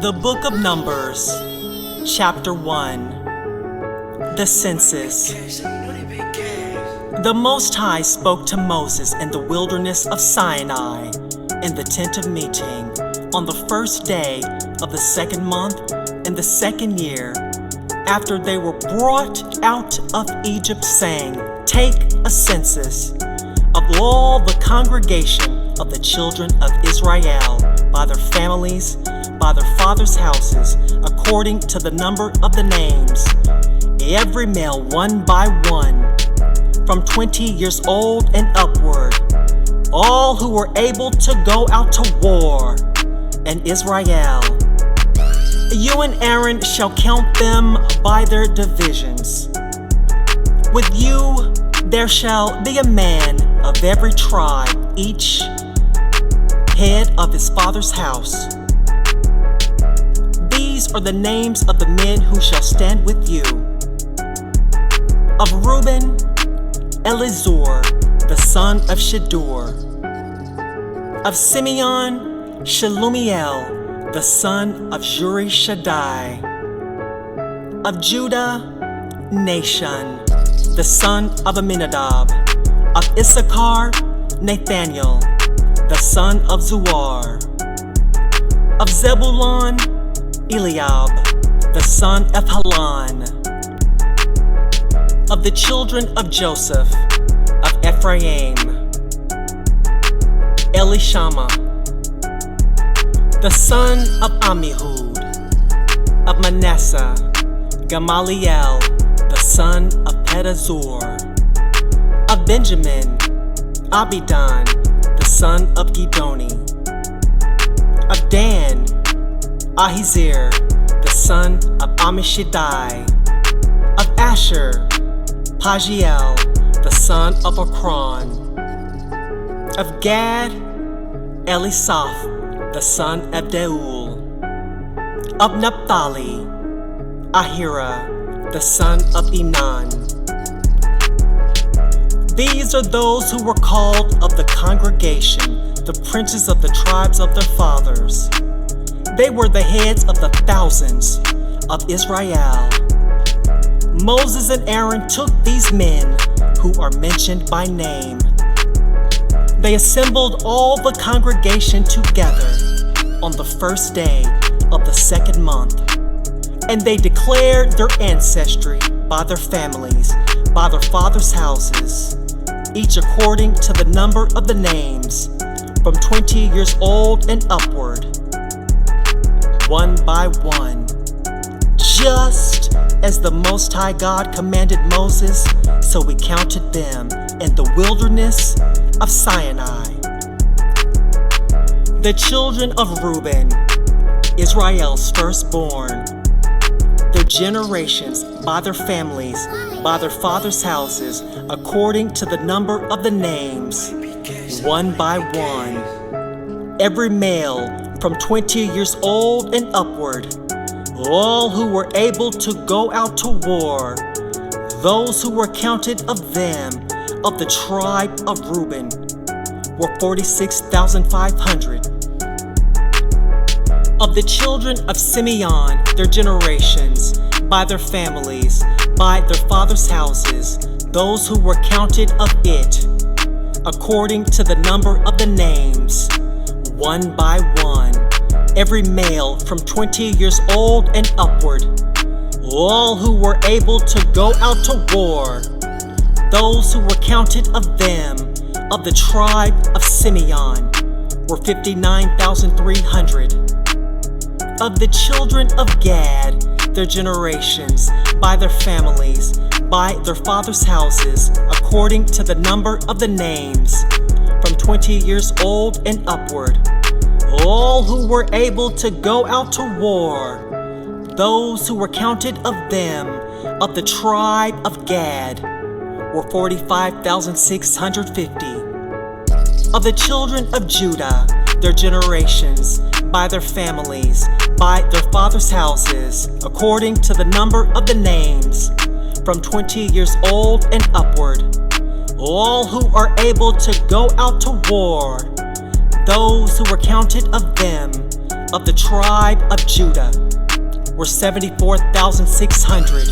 The Book of Numbers, Chapter 1. The Census. The Most High spoke to Moses in the wilderness of Sinai, in the tent of meeting, on the first day of the second month in the second year, after they were brought out of Egypt, saying, Take a census of all the congregation of the children of Israel, by their families, by their fathers' houses, according to the number of the names, every male one by one, from 20 years old and upward, all who were able to go out to war in Israel. You and Aaron shall count them by their divisions. With you there shall be a man of every tribe, each head of his father's house. These are the names of the men who shall stand with you. Of Reuben, Elizur, the son of Shedeur. Of Simeon, Shelumiel, the son of Zurishaddai. Of Judah, Nahshon, the son of Amminadab. Of Issachar, Nathaniel, the son of Zuar. Of Zebulun, Eliab, the son of Helon. Of the children of Joseph, of Ephraim, Elishama, the son of Ammihud. Of Manasseh, Gamaliel, the son of Pedazur. Of Benjamin, Abidan, the son of Gidoni. Of Dan, Ahizir, the son of Ammishaddai. Of Asher, Pagiel, the son of Akron. Of Gad, Elisaph, the son of Deuel. Of Naphtali, Ahira, the son of Enan. These are those who were called of the congregation, the princes of the tribes of their fathers. They were the heads of the thousands of Israel. Moses and Aaron took these men who are mentioned by name. They assembled all the congregation together on the first day of the second month, and they declared their ancestry by their families, by their fathers' houses, each according to the number of the names, from 20 years old and upward, one by one, just as the Most High God commanded Moses, so we counted them in the wilderness of Sinai. The children of Reuben, Israel's firstborn, their generations by their families, by their fathers' houses, according to the number of the names, one by one, every male from 20 years old and upward, all who were able to go out to war, those who were counted of them, of the tribe of Reuben, were 46,500. Of the children of Simeon, their generations, by their families, by their fathers' houses, those who were counted of it, according to the number of the names, one by one, every male from 20 years old and upward, all who were able to go out to war, those who were counted of them, of the tribe of Simeon, were 59,300. Of the children of Gad, their generations, by their families, by their fathers' houses, according to the number of the names, from 20 years old and upward, all who were able to go out to war, those who were counted of them, of the tribe of Gad, were 45,650. Of the children of Judah, their generations, by their families, by their fathers' houses, according to the number of the names, from 20 years old and upward, all who are able to go out to war, those who were counted of them, of the tribe of Judah were 74,600.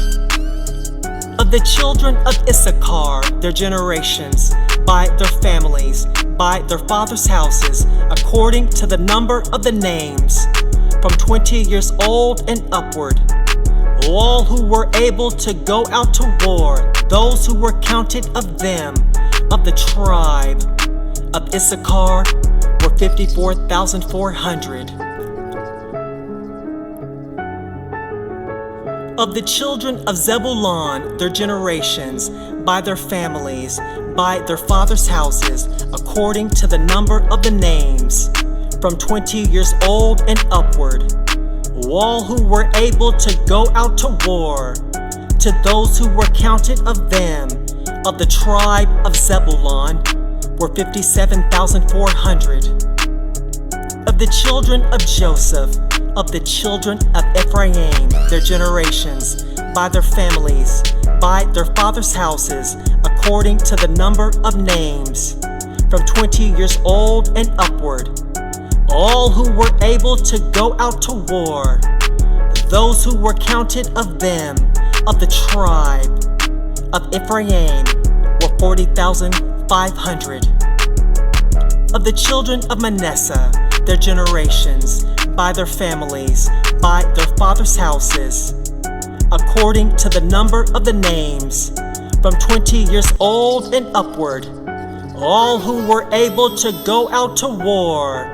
Of the children of Issachar, their generations, by their families, by their fathers' houses, according to the number of the names, from 20 years old and upward, all who were able to go out to war, those who were counted of them, of the tribe of Issachar, were 54,400. Of the children of Zebulun, their generations, by their families, by their fathers' houses, according to the number of the names, from 20 years old and upward, all who were able to go out to war, to those who were counted of them, of the tribe of Zebulun, were 57,400. Of the children of Joseph, of the children of Ephraim, their generations, by their families, by their fathers' houses, according to the number of names, from 20 years old and upward, all who were able to go out to war, those who were counted of them, of the tribe of Ephraim, were 40,500. Of the children of Manasseh, their generations, by their families, by their fathers' houses, according to the number of the names, from 20 years old and upward, all who were able to go out to war,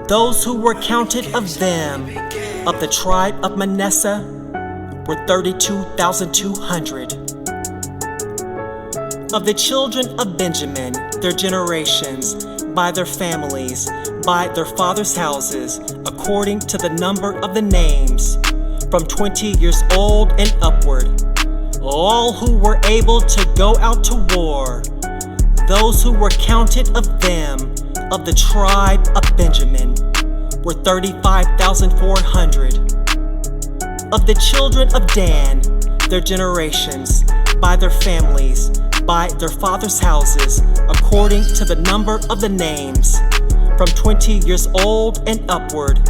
those who were counted of them, of the tribe of Manasseh, were 32,200. Of the children of Benjamin, their generations, by their families, by their fathers' houses, according to the number of the names, from 20 years old and upward, all who were able to go out to war, those who were counted of them, of the tribe of Benjamin, were 35,400. Of the children of Dan, their generations, by their families, by their fathers' houses, according to the number of the names, from 20 years old and upward,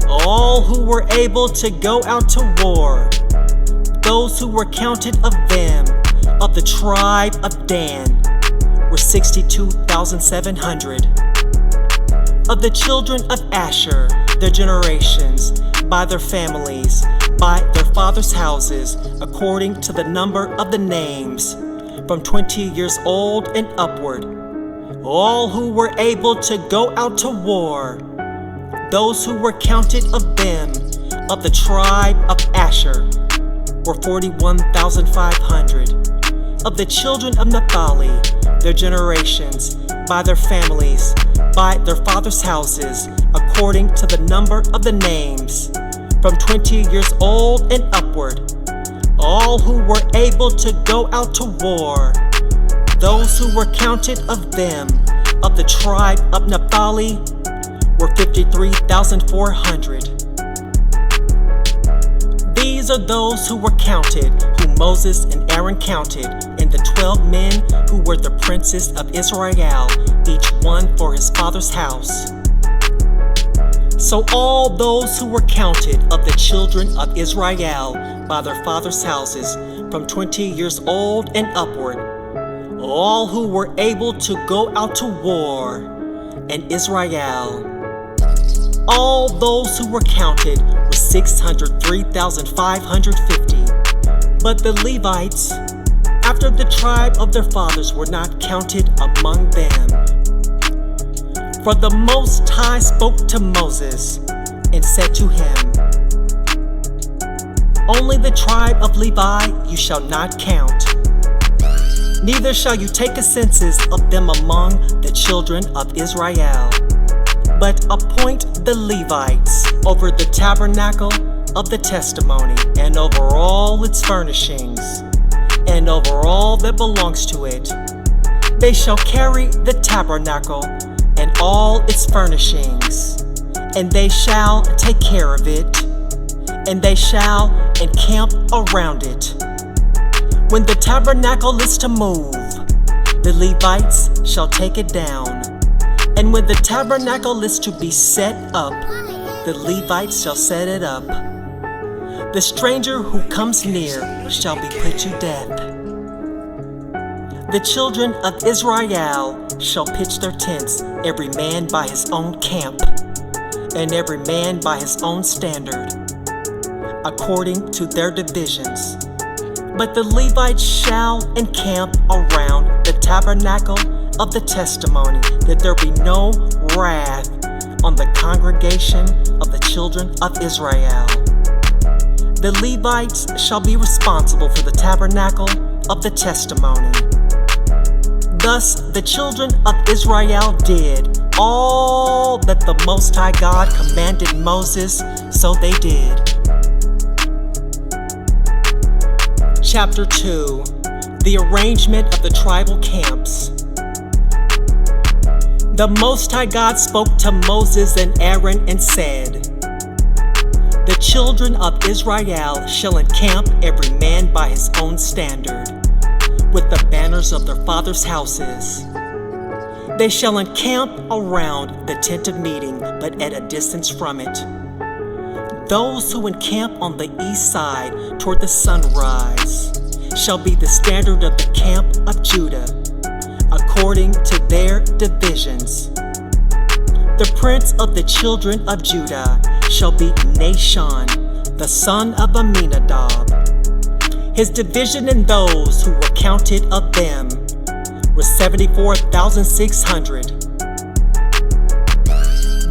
all who were able to go out to war, those who were counted of them, of the tribe of Dan, were 62,700. Of the children of Asher, their generations, by their families, by their fathers' houses, according to the number of the names, from 20 years old and upward, all who were able to go out to war, those who were counted of them, of the tribe of Asher, were 41,500. Of the children of Naphtali, their generations, by their families, by their fathers' houses, according to the number of the names, from 20 years old and upward, all who were able to go out to war, those who were counted of them, of the tribe of Naphtali, were 53,400. These are those who were counted, whom Moses and Aaron counted, and the 12 men who were the princes of Israel, each one for his father's house. So all those who were counted of the children of Israel by their fathers' houses, from 20 years old and upward, all who were able to go out to war in Israel, all those who were counted were 603,550. But the Levites, after the tribe of their fathers, were not counted among them. For the Most High spoke to Moses and said to him, only the tribe of Levi you shall not count, neither shall you take a census of them among the children of Israel, but appoint the Levites over the tabernacle of the testimony, and over all its furnishings, and over all that belongs to it. They shall carry the tabernacle and all its furnishings, and they shall take care of it, and they shall encamp around it. When the tabernacle is to move, the Levites shall take it down. And when the tabernacle is to be set up, the Levites shall set it up. The stranger who comes near shall be put to death. The children of Israel shall pitch their tents, every man by his own camp, and every man by his own standard, according to their divisions. But the Levites shall encamp around the tabernacle of the testimony, that there be no wrath on the congregation of the children of Israel. The Levites shall be responsible for the tabernacle of the testimony. Thus the children of Israel did all that the Most High God commanded Moses, so they did. Chapter 2. The arrangement of the tribal camps. The Most High God spoke to Moses and Aaron and said, The children of Israel shall encamp every man by his own standard, with the banners of their fathers' houses. They shall encamp around the tent of meeting, but at a distance from it. Those who encamp on the east side toward the sunrise shall be the standard of the camp of Judah, according to their divisions. The prince of the children of Judah shall be Nahshon, the son of Amminadab. His division and those who were counted of them were 74,600.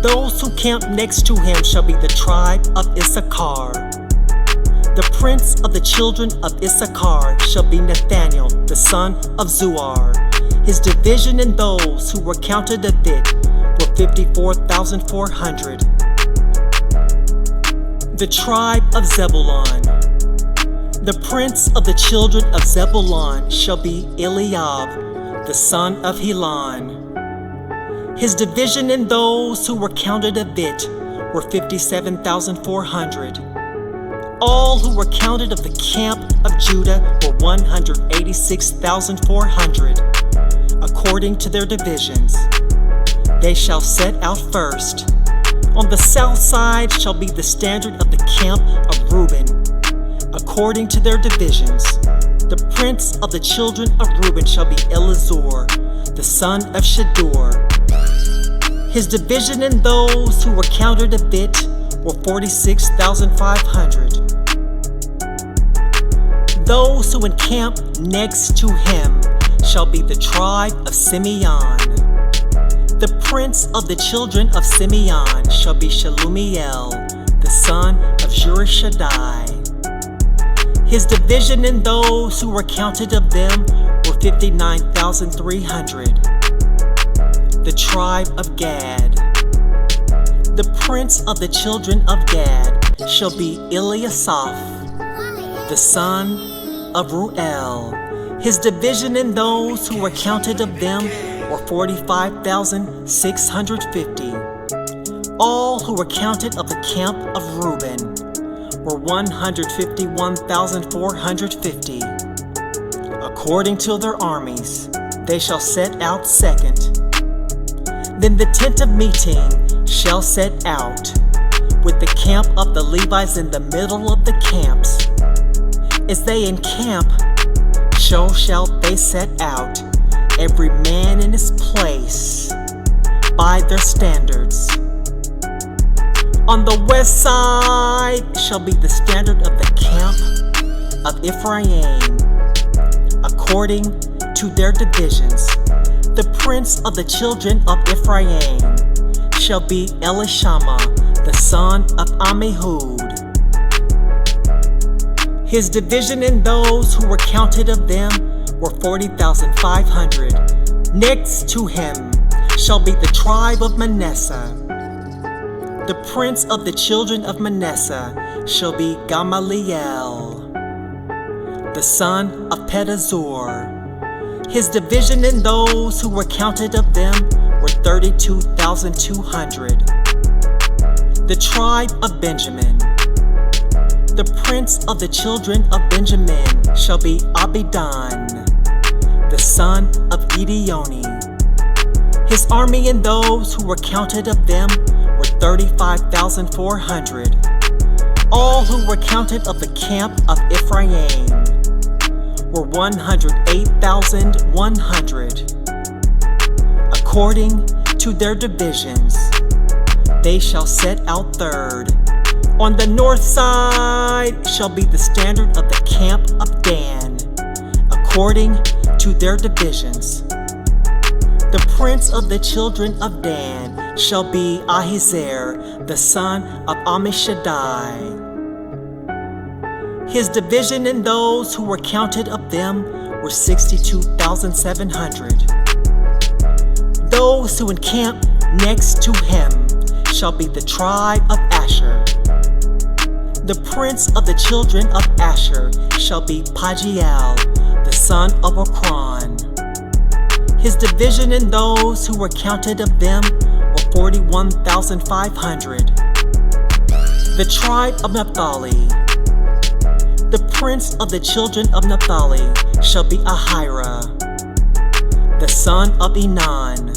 Those who camp next to him shall be the tribe of Issachar. The prince of the children of Issachar shall be Nathaniel, the son of Zuar. His division and those who were counted of it were 54,400. The tribe of Zebulun. The prince of the children of Zebulun shall be Eliab, the son of Helon. His division and those who were counted of it were 57,400. All who were counted of the camp of Judah were 186,400, according to their divisions. They shall set out first. On the south side shall be the standard of the camp of Reuben, according to their divisions. The prince of the children of Reuben shall be Elizur, the son of Shedeur. His division and those who were counted of it were 46,500. Those who encamp next to him shall be the tribe of Simeon. The prince of the children of Simeon shall be Shelumiel, the son of Zurishaddai. His division and those who were counted of them were 59,300. The tribe of Gad. The prince of the children of Gad shall be Eliasaph, the son of Ruel. His division and those who were counted of them were 45,650. All who were counted of the camp of Reuben were 151,450. According to their armies, they shall set out second. Then the tent of meeting shall set out, with the camp of the Levites in the middle of the camps. As they encamp, so shall they set out, every man in his place, by their standards. On the west side shall be the standard of the camp of Ephraim, according to their divisions. The prince of the children of Ephraim shall be Elishama, the son of Ammihud. His division and those who were counted of them were 40,500. Next to him shall be the tribe of Manasseh. The prince of the children of Manasseh shall be Gamaliel, the son of Pedazur. His division and those who were counted of them were 32,200. The tribe of Benjamin. The prince of the children of Benjamin shall be Abidan, the son of Gideoni. His army and those who were counted of them were 35,400. All who were counted of the camp of Ephraim were 108,100. According to their divisions, they shall set out third. On the north side shall be the standard of the camp of Dan, according to their divisions. The prince of the children of Dan shall be Ahiezer, the son of Ammishaddai. His division and those who were counted of them were 62,700. Those who encamp next to him shall be the tribe of Asher. The prince of the children of Asher shall be Pagiel, the son of Okran. His division and those who were counted of them were 41,500. The tribe of Naphtali. The prince of the children of Naphtali shall be Ahira, the son of Enan.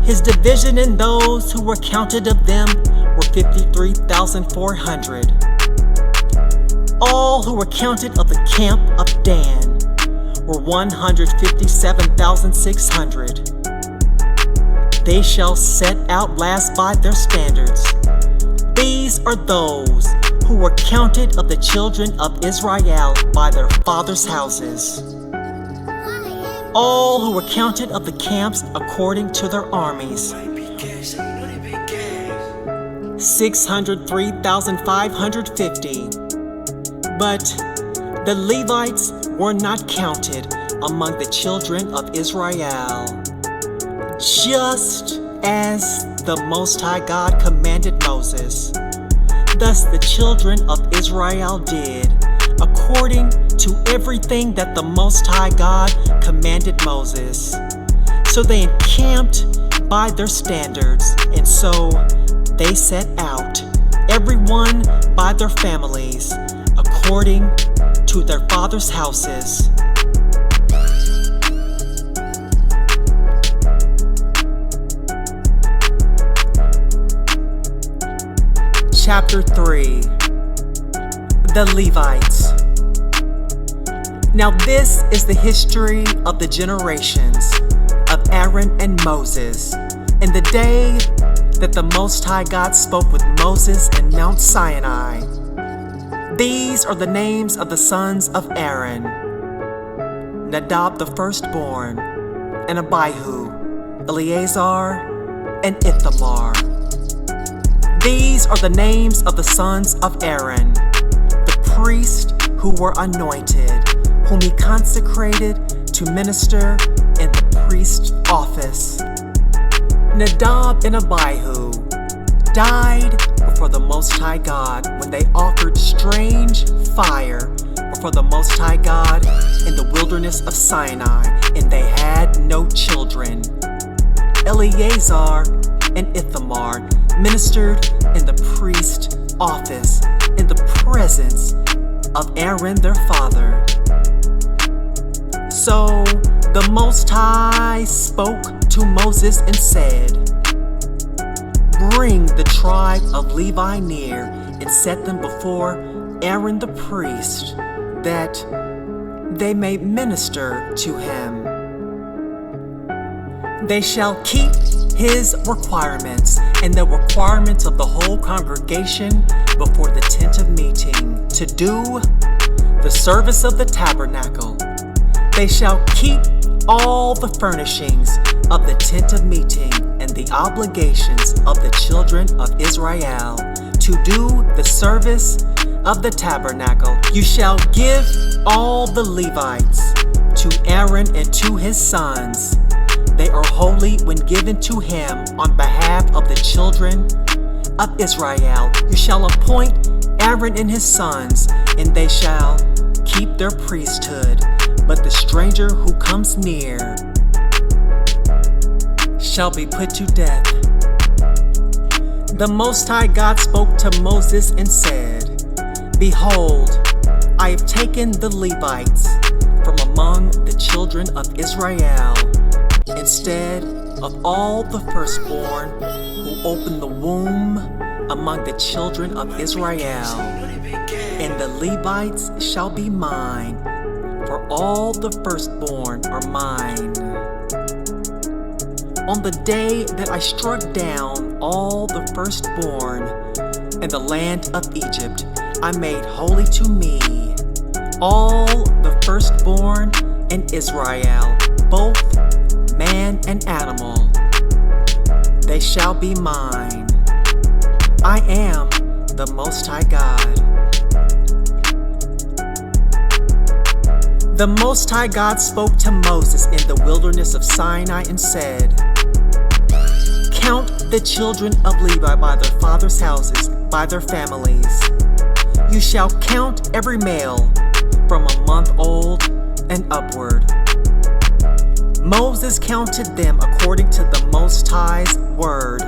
His division and those who were counted of them were 53,400. All who were counted of the camp of Dan were 157,600. They shall set out last by their standards. These are those who were counted of the children of Israel by their fathers' houses. All who were counted of the camps according to their armies, 603,550. But the Levites were not counted among the children of Israel, just as the Most High God commanded Moses. Thus the children of Israel did, according to everything that the Most High God commanded Moses. So they encamped by their standards, and so they set out, everyone by their families, according to their fathers' houses. Chapter 3. The Levites. Now this is the history of the generations of Aaron and Moses in the day that the Most High God spoke with Moses in Mount Sinai. These are the names of the sons of Aaron: Nadab the firstborn, and Abihu, Eleazar, and Ithamar. These are the names of the sons of Aaron, the priests who were anointed, whom he consecrated to minister in the priest's office. Nadab and Abihu died before the Most High God when they offered strange fire before the Most High God in the wilderness of Sinai, and they had no children. Eleazar and Ithamar ministered in the priest's office in the presence of Aaron their father. So the Most High spoke to Moses and said, "Bring the tribe of Levi near and set them before Aaron the priest, that they may minister to him. They shall keep his requirements and the requirements of the whole congregation before the tent of meeting, to do the service of the tabernacle. They shall keep all the furnishings of the tent of meeting and the obligations of the children of Israel to do the service of the tabernacle. You shall give all the Levites to Aaron and to his sons. They are holy when given to him on behalf of the children of Israel. You shall appoint Aaron and his sons, and they shall keep their priesthood. But the stranger who comes near shall be put to death." The Most High God spoke to Moses and said, "Behold, I have taken the Levites from among the children of Israel, instead of all the firstborn who opened the womb among the children of Israel. And the Levites shall be mine, for all the firstborn are mine. On the day that I struck down all the firstborn in the land of Egypt, I made holy to me all the firstborn in Israel, both man and animal. They shall be mine. I am the Most High God. The Most High God spoke to Moses in the wilderness of Sinai and said, "Count the children of Levi by their fathers' houses, by their families. You shall count every male from a month old and upward." Moses counted them according to the Most High's word,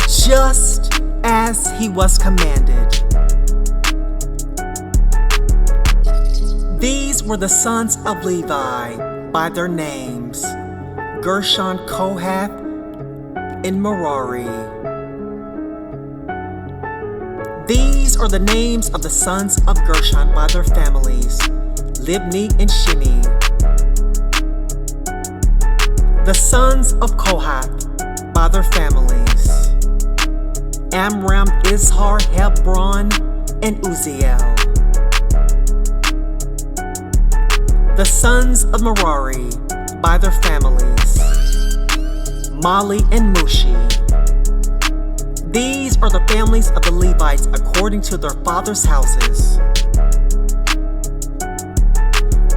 just as he was commanded. These were the sons of Levi by their names: Gershon, Kohath, and Merari. These are the names of the sons of Gershon by their families: Libni and Shimei. The sons of Kohath by their families: Amram, Izhar, Hebron, and Uzziel. The sons of Merari by their families: Mali and Mushi. These are the families of the Levites according to their fathers' houses.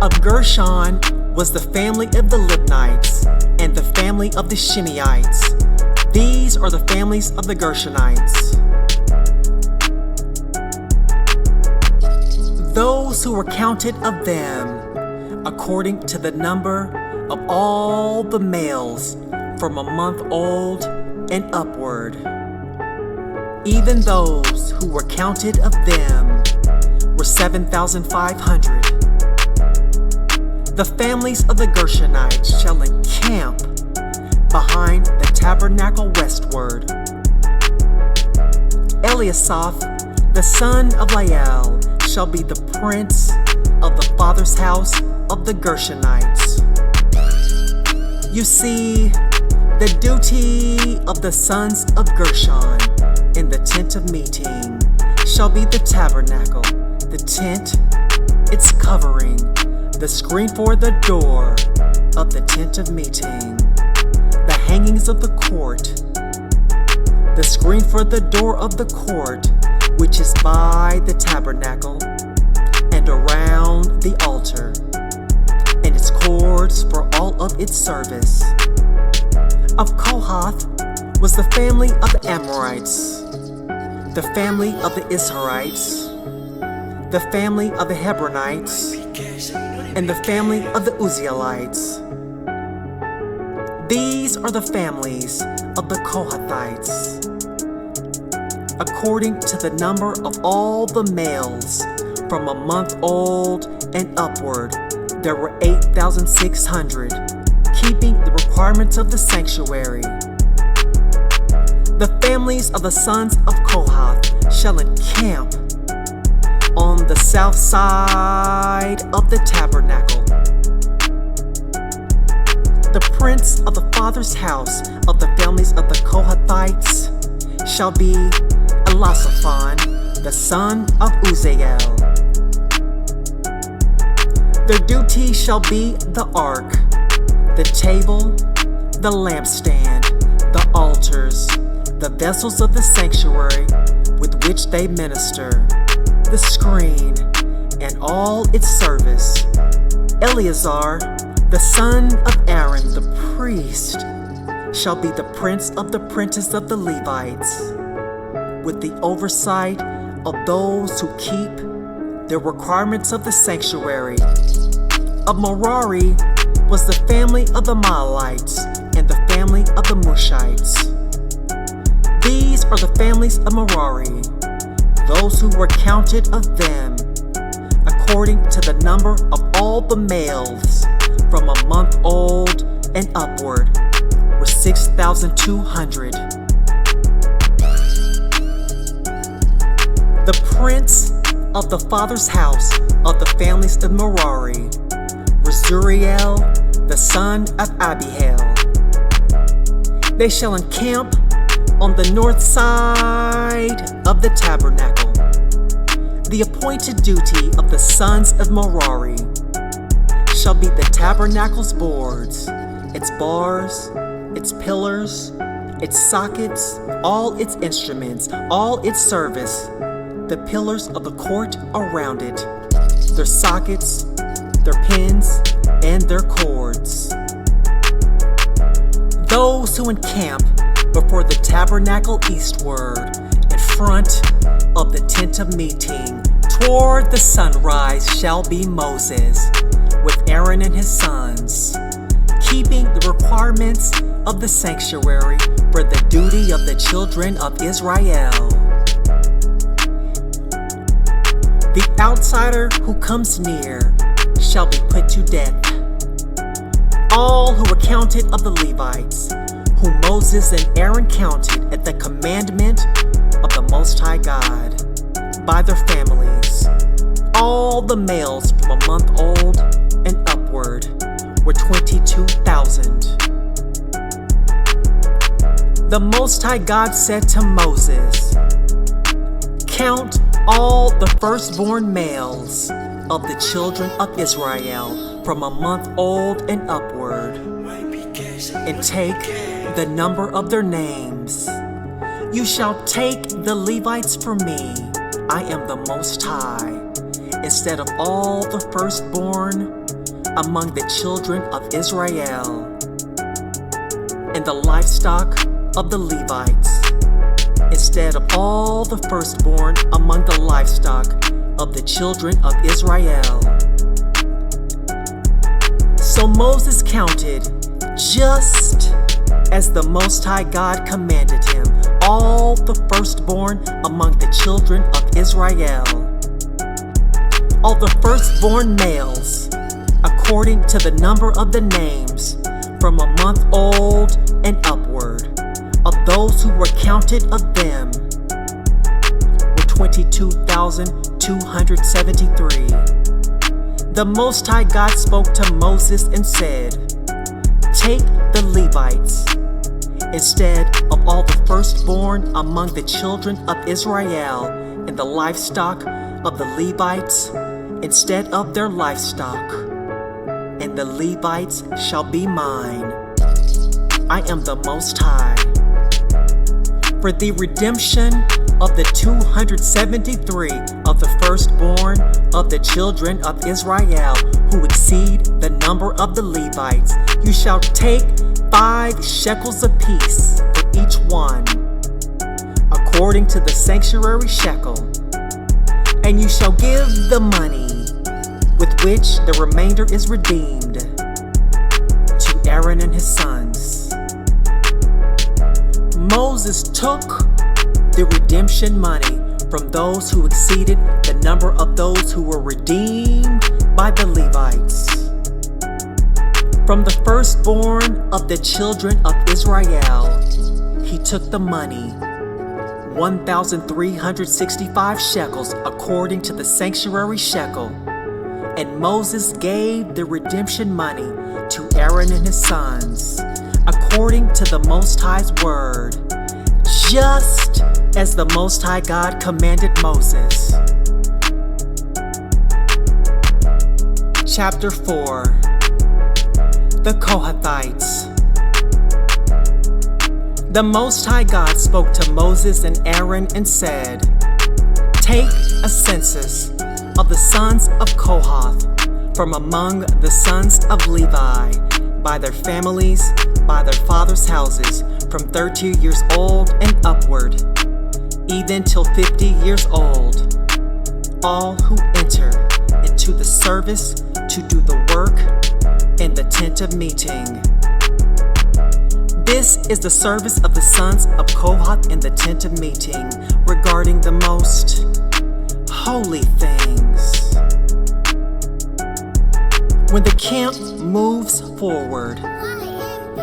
Of Gershon was the family of the Libnites and the family of the Shimeites. These are the families of the Gershonites. Those who were counted of them, according to the number of all the males from a month old and upward, even those who were counted of them were 7,500. The families of the Gershonites shall encamp behind the tabernacle westward. Eliasaph, the son of Lael, shall be the prince of the father's house of the Gershonites. You see, the duty of the sons of Gershon in the tent of meeting shall be the tabernacle, the tent, its covering, the screen for the door of the tent of meeting, the hangings of the court, the screen for the door of the court, which is by the tabernacle, and around the altar, and its cords for all of its service. Of Kohath was the family of the Amorites, the family of the Izharites, the family of the Hebronites, and the family of the Uzzielites. These are the families of the Kohathites. According to the number of all the males from a month old and upward, there were 8,600, keeping the requirements of the sanctuary. The families of the sons of Kohath shall encamp on the south side of the tabernacle. The prince of the father's house of the families of the Kohathites shall be Elisaphan, the son of Uzziel. Their duty shall be the ark, the table, the lampstand, the altars, the vessels of the sanctuary with which they minister, the screen, and all its service. Eleazar, the son of Aaron, the priest, shall be the prince of the princes of the Levites, with the oversight of those who keep the requirements of the sanctuary. Of Merari was the family of the Mahalites and the family of the Mushites. These are the families of Merari, those who were counted of them, according to the number of all the males from a month old and upward were 6,200. The prince of the father's house of the families of Merari was Zuriel, the son of Abihail. They shall encamp on the north side of the tabernacle. The appointed duty of the sons of Merari shall be the tabernacle's boards, its bars, its pillars, its sockets, all its instruments, all its service, the pillars of the court around it, their sockets, their pins, and their cords. Those who encamp before the tabernacle eastward, in front of the tent of meeting, toward the sunrise shall be Moses, with Aaron and his sons, keeping the requirements of the sanctuary for the duty of the children of Israel. The outsider who comes near shall be put to death. All who were counted of the Levites, whom Moses and Aaron counted at the commandment of the Most High God, by their families, all the males from a month old and upward were 22,000. The Most High God said to Moses, "Count all the firstborn males of the children of Israel from a month old and upward, and take the number of their names. You shall take the Levites for me. I am the Most High, instead of all the firstborn among the children of Israel, and the livestock of the Levites, instead of all the firstborn among the livestock of the children of Israel." So Moses counted, just as the Most High God commanded him, all the firstborn among the children of Israel, all the firstborn males, according to the number of the names, from a month old and upward, of those who were counted of them, were 22,273. The Most High God spoke to Moses and said, "Take the Levites, instead of all the firstborn among the children of Israel, and the livestock of the Levites, instead of their livestock, and the Levites shall be mine. I am the Most High. For the redemption of the 273 of the firstborn of the children of Israel, who exceed the number of the Levites, you shall take 5 shekels apiece for each one, according to the sanctuary shekel. And you shall give the money with which the remainder is redeemed to Aaron and his sons." Moses took the redemption money from those who exceeded the number of those who were redeemed by the Levites. From the firstborn of the children of Israel, he took the money, 1,365 shekels according to the sanctuary shekel, and Moses gave the redemption money to Aaron and his sons, according to the Most High's word, just as the Most High God commanded Moses. Chapter 4. The Kohathites. The Most High God spoke to Moses and Aaron and said, "Take a census of the sons of Kohath from among the sons of Levi, by their families, by their fathers' houses, from 30 years old and upward, even till 50 years old, all who enter into the service to do the work in the tent of meeting. This is the service of the sons of Kohath in the tent of meeting regarding the most holy things. When the camp moves forward,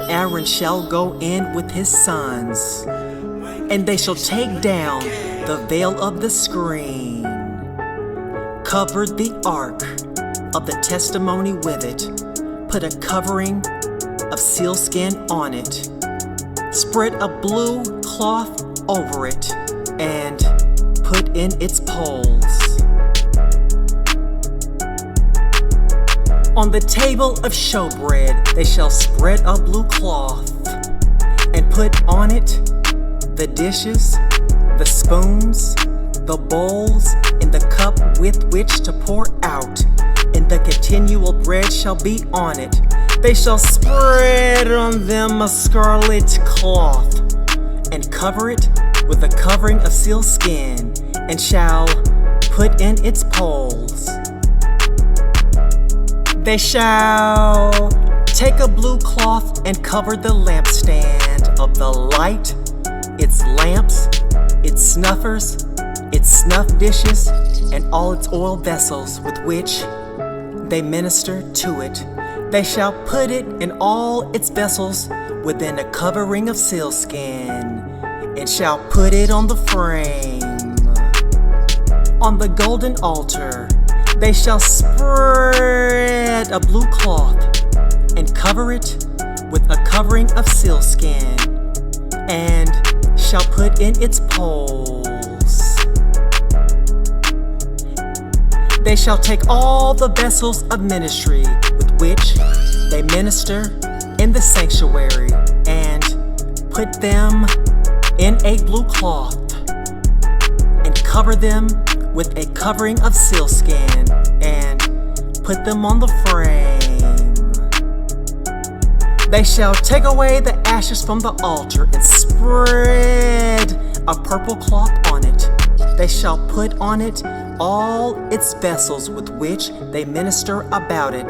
Aaron shall go in with his sons, and they shall take down the veil of the screen, cover the ark of the testimony with it, put a covering of sealskin on it, spread a blue cloth over it, and put in its poles. On the table of showbread they shall spread a blue cloth, and put on it the dishes, the spoons, the bowls, and the cup with which to pour out, and the continual bread shall be on it. They shall spread on them a scarlet cloth, and cover it with a covering of sealskin, and shall put in its poles. They shall take a blue cloth and cover the lampstand of the light, its lamps, its snuffers, its snuff dishes, and all its oil vessels with which they minister to it. They shall put it and all its vessels within a covering of sealskin, and shall put it on the frame. On the golden altar they shall spread a blue cloth, and cover it with a covering of sealskin, and shall put in its poles. They shall take all the vessels of ministry with which they minister in the sanctuary, and put them in a blue cloth, and cover them with a covering of sealskin, and put them on the frame. They shall take away the ashes from the altar, and spread a purple cloth on it. They shall put on it all its vessels with which they minister about it,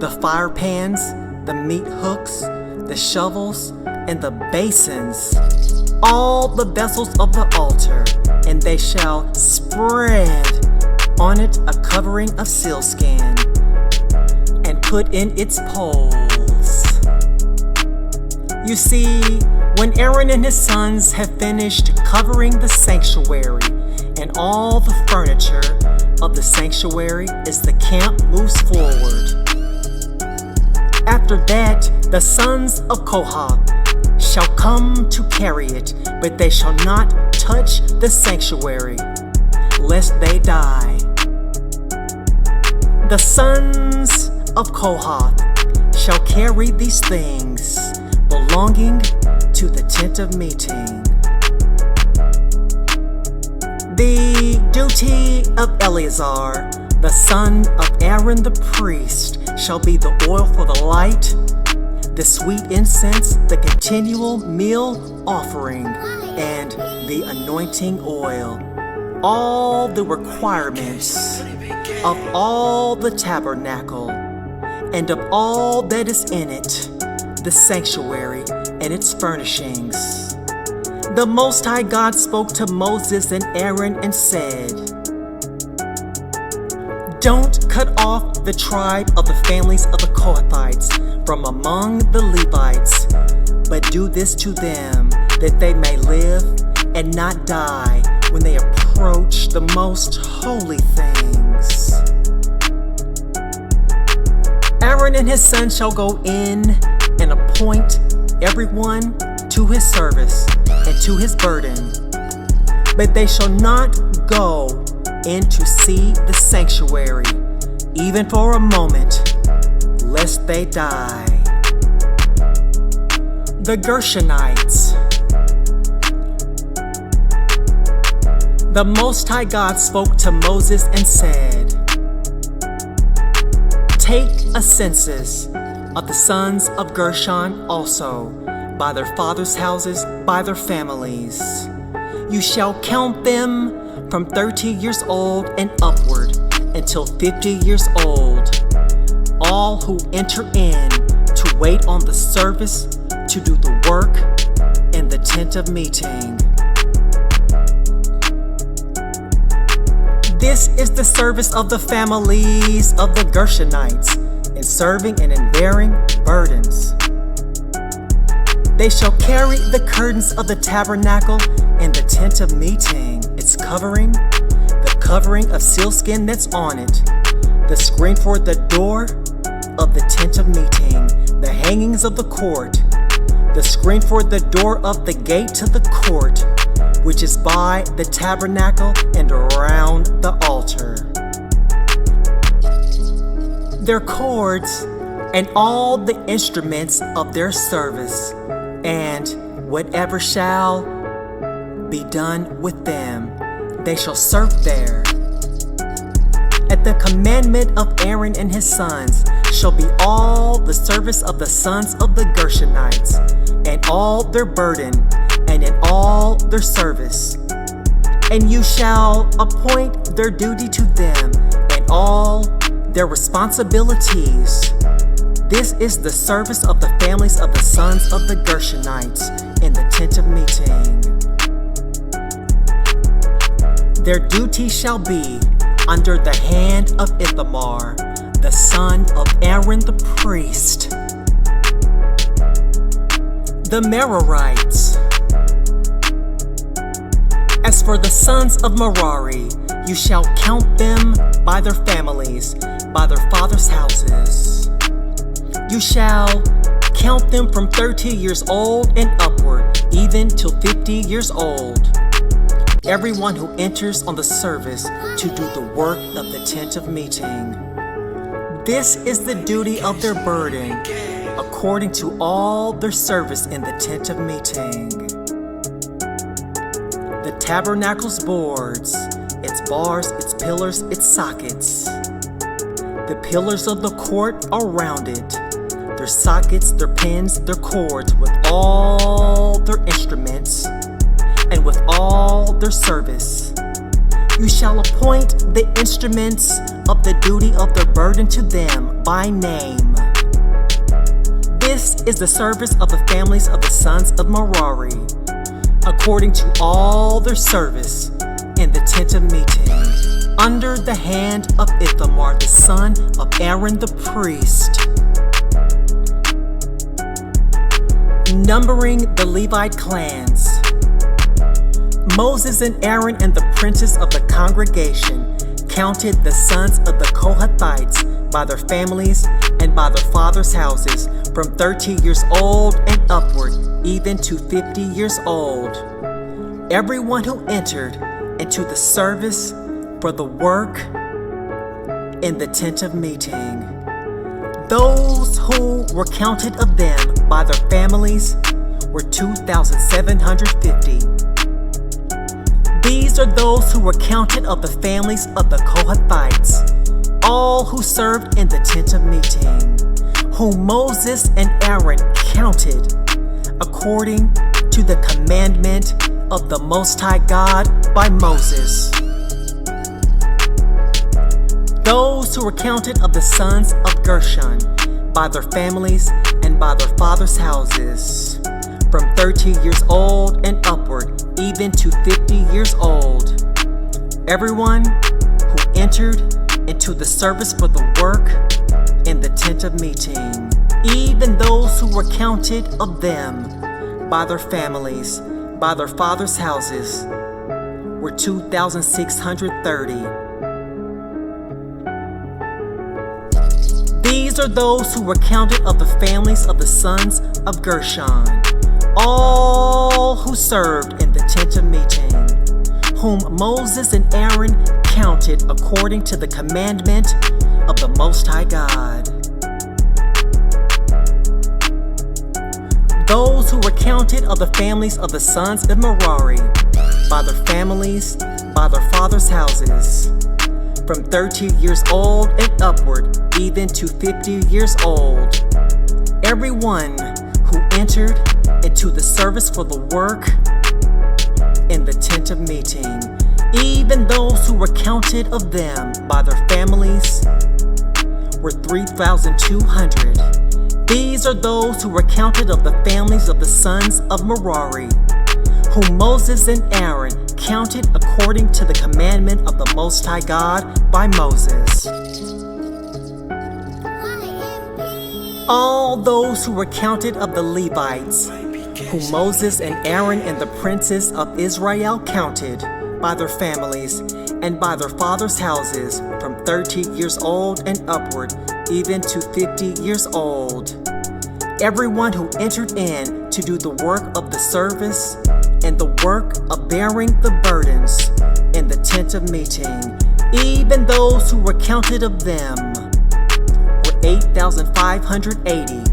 the fire pans, the meat hooks, the shovels, and the basins, all the vessels of the altar, and they shall spread on it a covering of sealskin, and put in its poles. You see, when Aaron and his sons have finished covering the sanctuary and all the furniture of the sanctuary as the camp moves forward, after that the sons of Kohath shall come to carry it, but they shall not touch the sanctuary, lest they die. The sons of Kohath shall carry these things belonging to the tent of meeting. The duty of Eleazar, the son of Aaron the priest, shall be the oil for the light, the sweet incense, the continual meal offering, and the anointing oil. All the requirements of all the tabernacle, and of all that is in it, the sanctuary and its furnishings. The Most High God spoke to Moses and Aaron and said, "Don't cut off the tribe of the families of the Kohathites from among the Levites, but do this to them, that they may live and not die when they approach the most holy things." Aaron and his sons shall go in and appoint everyone to his service and to his burden, but they shall not go in to see the sanctuary, even for a moment, lest they die. The Gershonites. The Most High God spoke to Moses and said, "Take a census of the sons of Gershon also, by their fathers' houses, by their families. You shall count them from 30 years old and upward until 50 years old, all who enter in to wait on the service, to do the work in the tent of meeting." This is the service of the families of the Gershonites, in serving and in bearing burdens. They shall carry the curtains of the tabernacle and the tent of meeting, its covering, the covering of sealskin that's on it, the screen for the door of the tent of meeting, the hangings of the court, the screen for the door of the gate to the court, which is by the tabernacle and around the altar. Their cords and all the instruments of their service, and whatever shall be done with them, they shall serve there. At the commandment of Aaron and his sons shall be all the service of the sons of the Gershonites, and all their burden, and in all their service. And you shall appoint their duty to them, and all their responsibilities. This is the service of the families of the sons of the Gershonites in the tent of meeting. Their duty shall be under the hand of Ithamar, the son of Aaron the priest. The Merarites. As for the sons of Merari, you shall count them by their families, by their fathers' houses. You shall count them from 30 years old and upward, even till 50 years old. Everyone who enters on the service to do the work of the tent of meeting. This is the duty of their burden, according to all their service in the tent of meeting. The tabernacle's boards, its bars, its pillars, its sockets. The pillars of the court around it, their sockets, their pins, their cords, with all their instruments, and with all their service. You shall appoint the instruments of the duty of their burden to them by name. This is the service of the families of the sons of Merari, according to all their service in the tent of meeting, under the hand of Ithamar, the son of Aaron the priest. Numbering the Levite clans. Moses and Aaron and the princes of the congregation counted the sons of the Kohathites by their families and by their fathers' houses, from 30 years old and upward, even to 50 years old. Everyone who entered into the service for the work in the tent of meeting. Those who were counted of them by their families were 2,750. These are those who were counted of the families of the Kohathites, all who served in the tent of meeting, whom Moses and Aaron counted according to the commandment of the Most High God by Moses. Those who were counted of the sons of Gershon by their families and by their fathers' houses, from 30 years old and upward, even to 50 years old. Everyone who entered into the service for the work in the tent of meeting, even those who were counted of them by their families, by their fathers' houses, were 2,630. These are those who were counted of the families of the sons of Gershon, all who served in the tent of meeting, whom Moses and Aaron counted according to the commandment of the Most High God. Those who were counted of the families of the sons of Merari, by their families, by their fathers' houses, from 30 years old and upward, even to 50 years old. Everyone who entered into the service for the work in the tent of meeting, even those who were counted of them by their families, were 3,200. These are those who were counted of the families of the sons of Merari, whom Moses and Aaron counted according to the commandment of the Most High God by Moses. All those who were counted of the Levites, whom Moses and Aaron and the princes of Israel counted by their families and by their fathers' houses, from 30 years old and upward, even to 50 years old. Everyone who entered in to do the work of the service and the work of bearing the burdens in the tent of meeting, even those who were counted of them, were 8,580.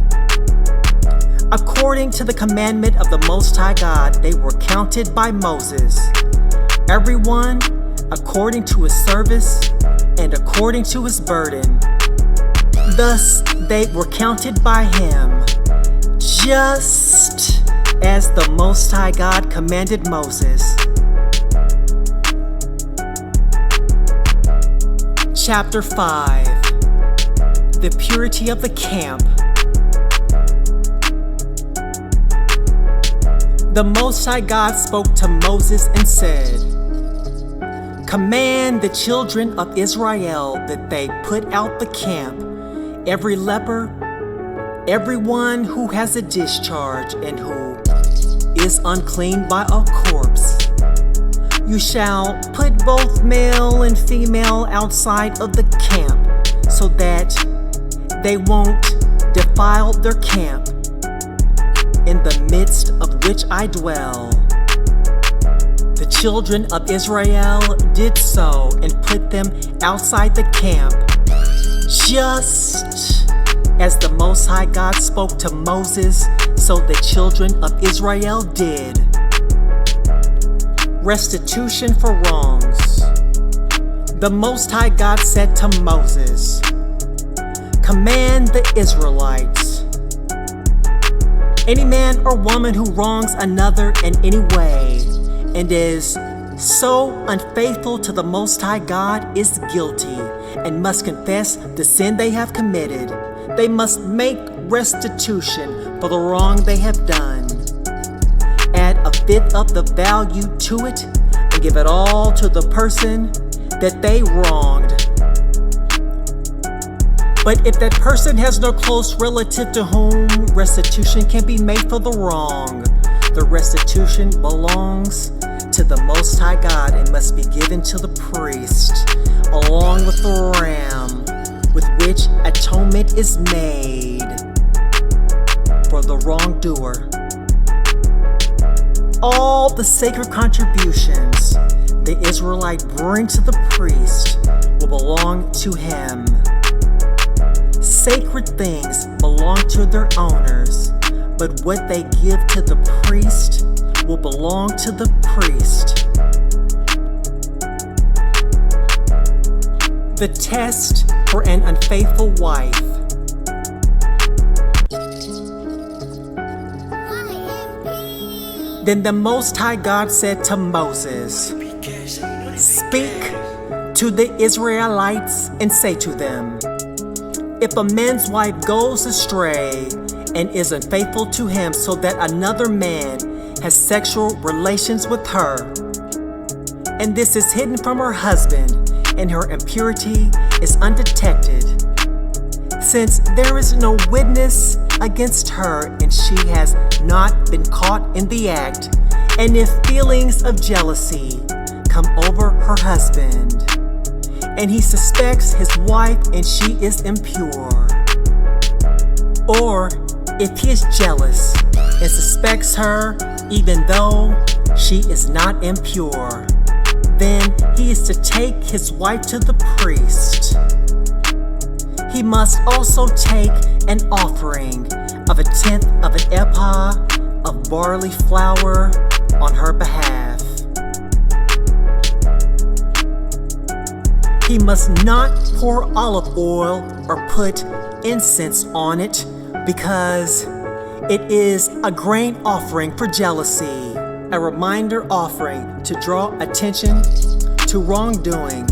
According to the commandment of the Most High God, they were counted by Moses, everyone according to his service and according to his burden. Thus they were counted by him, just as the Most High God commanded Moses. Chapter 5. The purity of the camp. The Most High God spoke to Moses and said, "Command the children of Israel that they put out the camp, every leper, everyone who has a discharge and who is unclean by a corpse. You shall put both male and female outside of the camp, so that they won't defile their camp, in the midst of which I dwell." The children of Israel did so and put them outside the camp, just as the Most High God spoke to Moses, so the children of Israel did. Restitution for wrongs. The Most High God said to Moses, "Command the Israelites, any man or woman who wrongs another in any way and is so unfaithful to the Most High God is guilty and must confess the sin they have committed. They must make restitution for the wrong they have done. Add a fifth of the value to it and give it all to the person that they wronged. But if that person has no close relative to whom restitution can be made for the wrong, the restitution belongs to the Most High God and must be given to the priest, along with the ram with which atonement is made for the wrongdoer. All the sacred contributions the Israelite bring to the priest will belong to him. Sacred things belong to their owners, but what they give to the priest will belong to the priest. The test for an unfaithful wife. Then the Most High God said to Moses, "Speak to the Israelites and say to them, if a man's wife goes astray and is unfaithful to him so that another man has sexual relations with her, and this is hidden from her husband, and her impurity is undetected, since there is no witness against her and she has not been caught in the act, and if feelings of jealousy come over her husband, and he suspects his wife and she is impure, or if he is jealous and suspects her even though she is not impure, then he is to take his wife to the priest. He must also take an offering of 1/10 of an ephah of barley flour on her behalf. He must not pour olive oil or put incense on it, because it is a grain offering for jealousy, a reminder offering to draw attention to wrongdoing.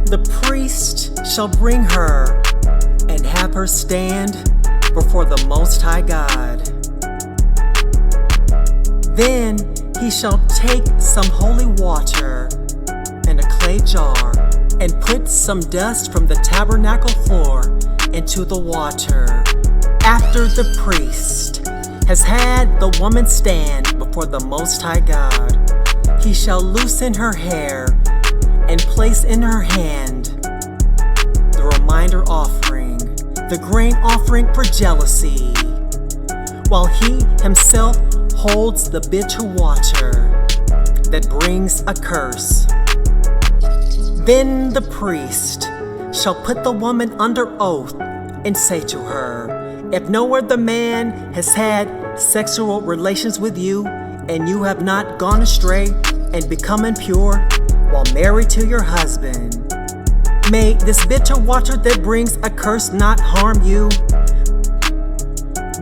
The priest shall bring her and have her stand before the Most High God. Then he shall take some holy water in a clay jar and put some dust from the tabernacle floor into the water. After the priest has had the woman stand before the Most High God, he shall loosen her hair and place in her hand the reminder offering, the grain offering for jealousy, while he himself holds the bitter water that brings a curse. Then the priest shall put the woman under oath and say to her, if no other man has had sexual relations with you, and you have not gone astray and become impure while married to your husband, may this bitter water that brings a curse not harm you.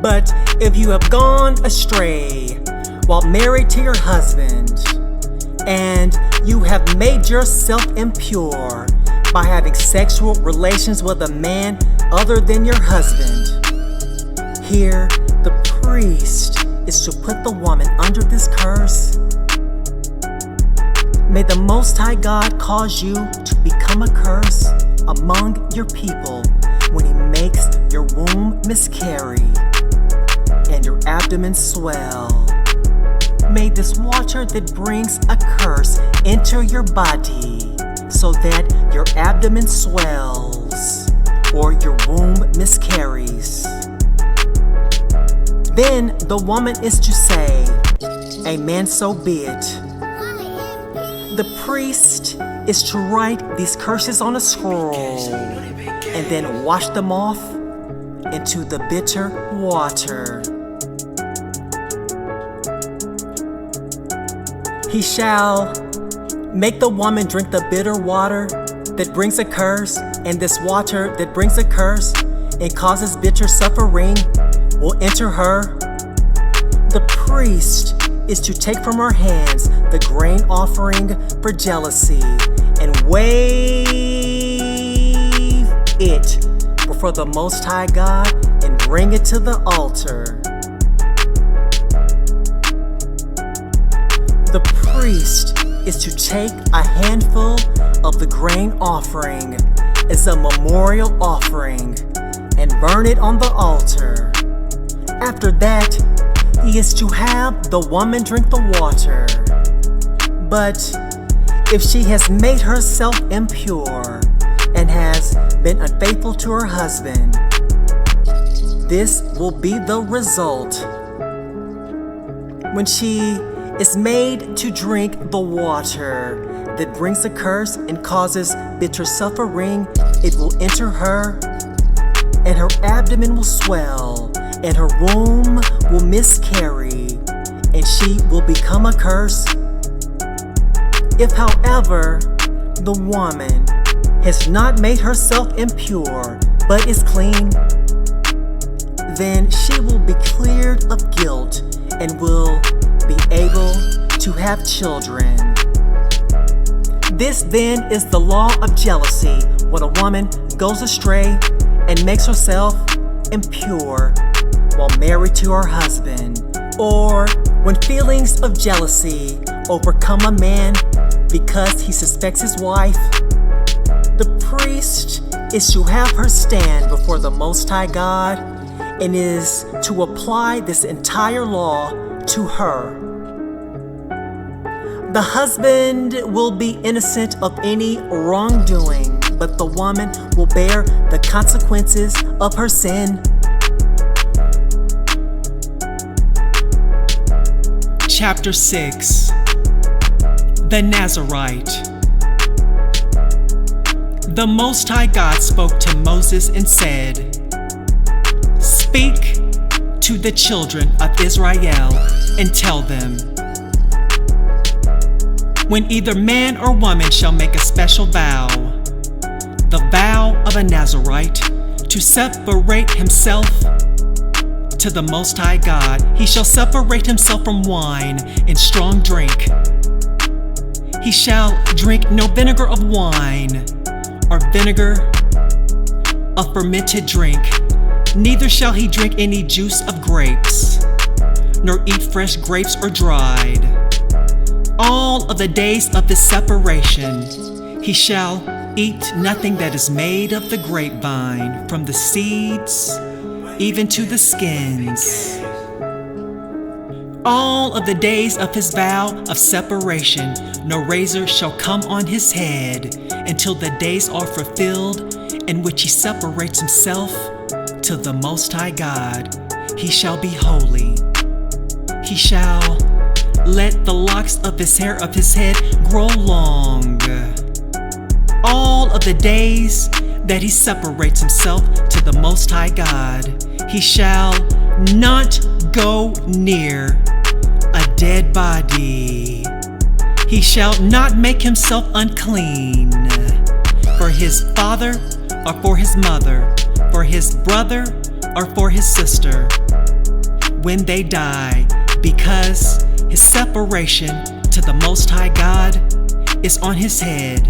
But if you have gone astray while married to your husband, and you have made yourself impure by having sexual relations with a man other than your husband, here the priest is to put the woman under this curse. May the Most High God cause you to become a curse among your people when he makes your womb miscarry and your abdomen swell. May this water that brings a curse enter your body so that your abdomen swells or your womb miscarries. Then the woman is to say, amen, so be it. The priest is to write these curses on a scroll and then wash them off into the bitter water. He shall make the woman drink the bitter water that brings a curse, and this water that brings a curse and causes bitter suffering will enter her. The priest is to take from her hands the grain offering for jealousy and wave it before the Most High God and bring it to the altar. The priest is to take a handful of the grain offering as a memorial offering and burn it on the altar. After that, he is to have the woman drink the water. But if she has made herself impure and has been unfaithful to her husband, this will be the result. When she is made to drink the water that brings a curse and causes bitter suffering, it will enter her, and her abdomen will swell, and her womb will miscarry, and she will become a curse. If, however, the woman has not made herself impure, but is clean, then she will be cleared of guilt and will be able to have children. This then is the law of jealousy when a woman goes astray and makes herself impure while married to her husband, or when feelings of jealousy overcome a man because he suspects his wife. The priest is to have her stand before the Most High God and is to apply this entire law to her. The husband will be innocent of any wrongdoing, but the woman will bear the consequences of her sin. Chapter 6. The Nazarite. The Most High God spoke to Moses and said, "Speak to the children of Israel and tell them, when either man or woman shall make a special vow, the vow of a Nazarite, to separate himself to the Most High God, he shall separate himself from wine and strong drink. He shall drink no vinegar of wine or vinegar of fermented drink, neither shall he drink any juice of grapes, nor eat fresh grapes or dried. All of the days of his separation he shall eat nothing that is made of the grapevine, from the seeds even to the skins. All of the days of his vow of separation, no razor shall come on his head until the days are fulfilled in which he separates himself to the Most High God. He shall be holy. He shall let the locks of his hair of his head grow long. All of the days that he separates himself to the Most High God, he shall not go near a dead body. He shall not make himself unclean for his father or for his mother, for his brother or for his sister when they die, because his separation to the Most High God is on his head.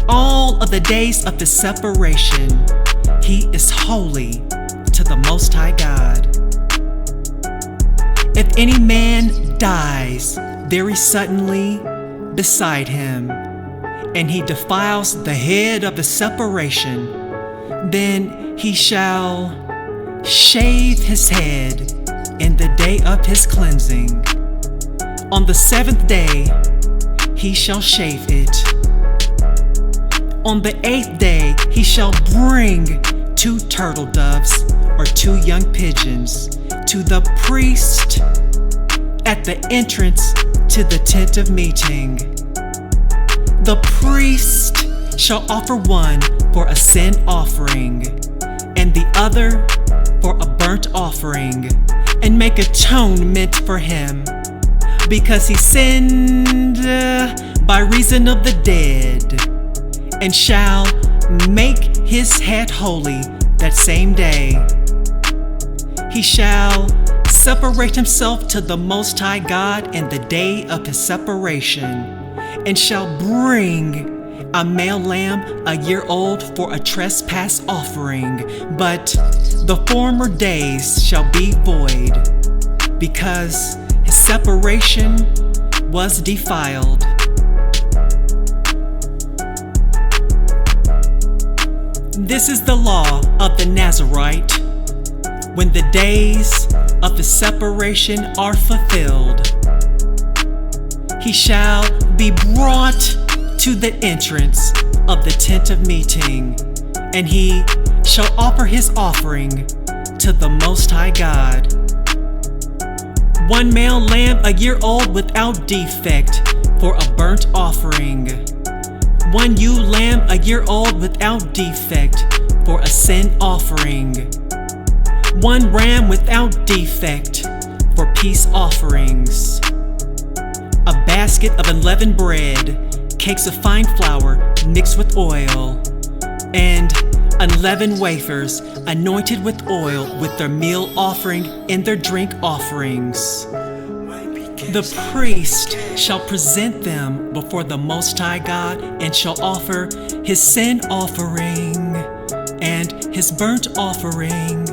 All of the days of his separation, he is holy to the Most High God. If any man dies very suddenly beside him, and he defiles the head of the separation, then he shall shave his head in the day of his cleansing. On the 7th day he shall shave it. On the 8th day he shall bring 2 turtle doves or 2 young pigeons to the priest at the entrance to the tent of meeting. The priest shall offer one for a sin offering and the other for a burnt offering, and make atonement for him, because he sinned by reason of the dead, and shall make his head holy that same day. He shall separate himself to the Most High God in the day of his separation, and shall bring a male lamb a year old for a trespass offering, but the former days shall be void, because his separation was defiled. This is the law of the Nazarite when the days of the separation are fulfilled. He shall be brought to the entrance of the tent of meeting, and he shall offer his offering to the Most High God. 1 male lamb a year old without defect for a burnt offering. 1 ewe lamb a year old without defect for a sin offering. 1 ram without defect for peace offerings. A basket of unleavened bread, cakes of fine flour mixed with oil, and unleavened wafers anointed with oil with their meal offering and their drink offerings. The priest shall present them before the Most High God, and shall offer his sin offering and his burnt offering.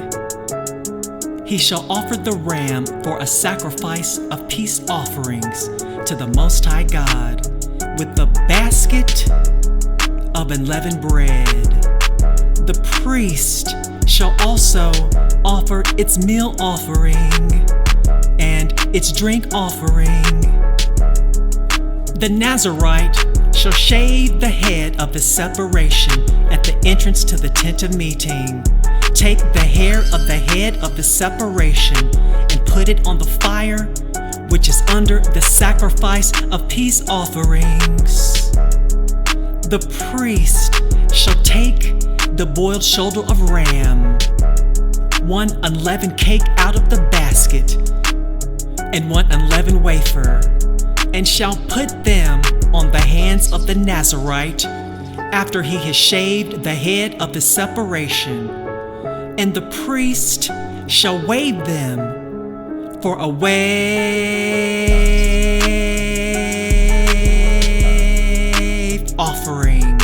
He shall offer the ram for a sacrifice of peace offerings to the Most High God, with the basket of unleavened bread. The priest shall also offer its meal offering and its drink offering. The Nazarite shall shave the head of the separation at the entrance to the tent of meeting. Take the hair of the head of the separation and put it on the fire which is under the sacrifice of peace offerings. The priest shall take the boiled shoulder of ram, 1 unleavened cake out of the basket, and 1 unleavened wafer, and shall put them on the hands of the Nazarite after he has shaved the head of the separation, and the priest shall wave them for a wave offering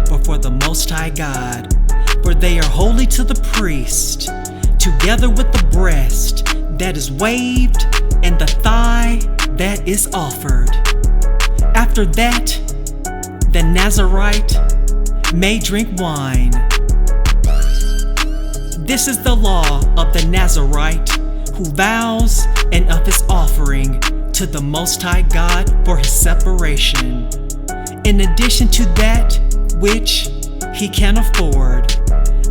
before the Most High God, for they are holy to the priest, together with the breast that is waved and the thigh that is offered. After that, the Nazarite may drink wine. This is the law of the Nazarite who vows, and of his offering to the Most High God for his separation, in addition to that which he can afford,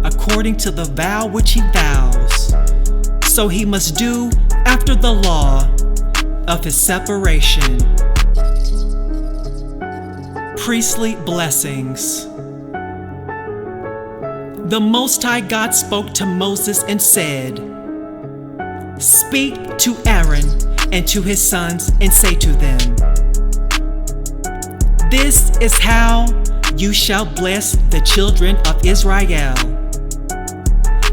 according to the vow which he vows. So he must do after the law of his separation. Priestly blessings. The Most High God spoke to Moses and said, "Speak to Aaron and to his sons and say to them, this is how you shall bless the children of Israel.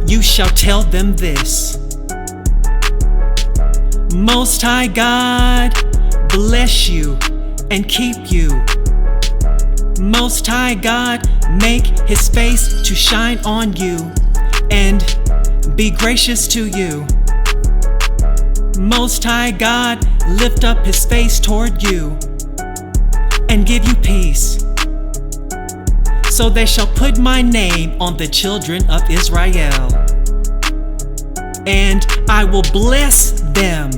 You shall tell them this: Most High God bless you and keep you. Most High God make his face to shine on you and be gracious to you. Most High God lift up his face toward you and give you peace. So they shall put my name on the children of Israel, and I will bless them.